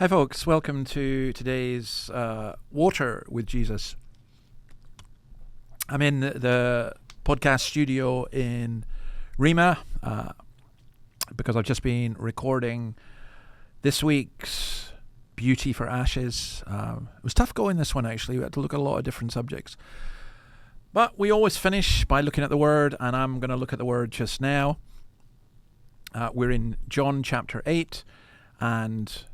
Hi folks, welcome to today's Water with Jesus. I'm in the podcast studio in Rima because I've just been recording this week's Beauty for Ashes. It was tough going this one actually. We had to look at a lot of different subjects. But we always finish by looking at the Word, and I'm going to look at the Word just now. We're in John chapter 8, and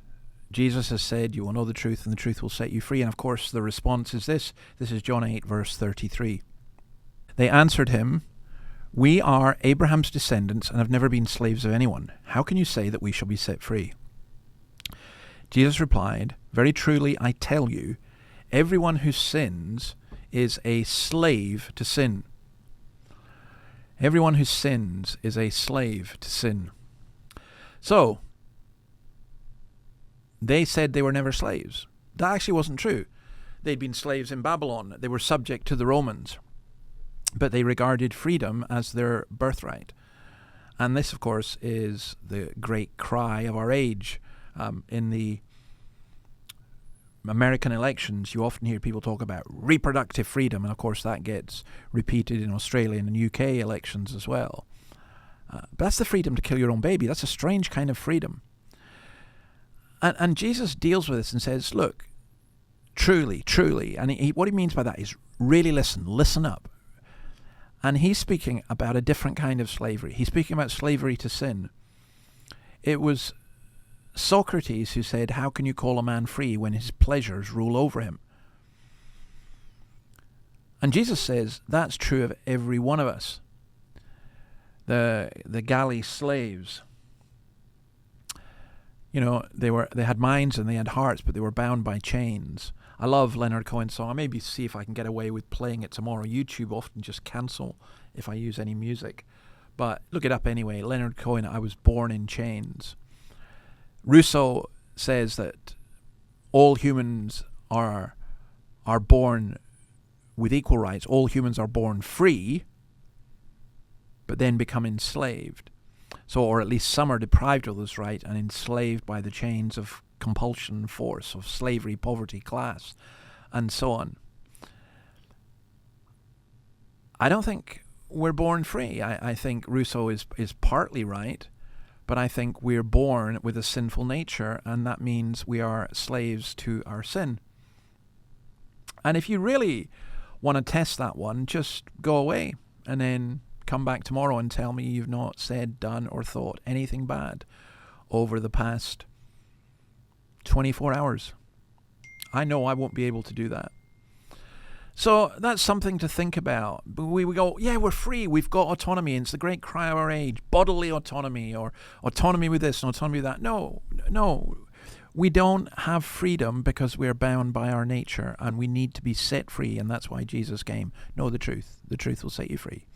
Jesus has said, you will know the truth and the truth will set you free. And of course the response is this. This is John 8 verse 33. They answered him, we are Abraham's descendants and have never been slaves of anyone. How can you say that we shall be set free? Jesus replied, very truly I tell you, everyone who sins is a slave to sin. Everyone who sins is a slave to sin. So, they said they were never slaves. That actually wasn't true. They'd been slaves in Babylon. They were subject to the Romans. But they regarded freedom as their birthright. And this, of course, is the great cry of our age. In the American elections, you often hear people talk about reproductive freedom. And, of course, that gets repeated in Australia and UK elections as well. But that's the freedom to kill your own baby. That's a strange kind of freedom. And Jesus deals with this and says, look, truly, and what he means by that is really listen up. And he's speaking about a different kind of slavery. He's speaking about slavery to sin. It was Socrates who said, how can you call a man free when his pleasures rule over him? And Jesus says that's true of every one of us. The galley slaves, you know, they had minds and they had hearts, but they were bound by chains. I love Leonard Cohen's song. I'll maybe see if I can get away with playing it tomorrow. YouTube often just cancel if I use any music. But look it up anyway. Leonard Cohen, I was born in chains. Rousseau says that all humans are born with equal rights. All humans are born free, but then become enslaved. So, or at least some are deprived of this right and enslaved by the chains of compulsion, force, of slavery, poverty, class, and so on. I don't think we're born free. I think Rousseau is partly right, but I think we're born with a sinful nature, and that means we are slaves to our sin. And if you really want to test that one, just go away and then come back tomorrow and tell me you've not said, done, or thought anything bad over the past 24 hours. I know I won't be able to do that. So that's something to think about. We go, yeah, we're free. We've got autonomy. And it's the great cry of our age. Bodily autonomy, or autonomy with this and autonomy with that. No. We don't have freedom because we're bound by our nature, and we need to be set free. And that's why Jesus came. Know the truth. The truth will set you free.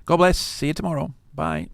God bless. See you tomorrow. Bye.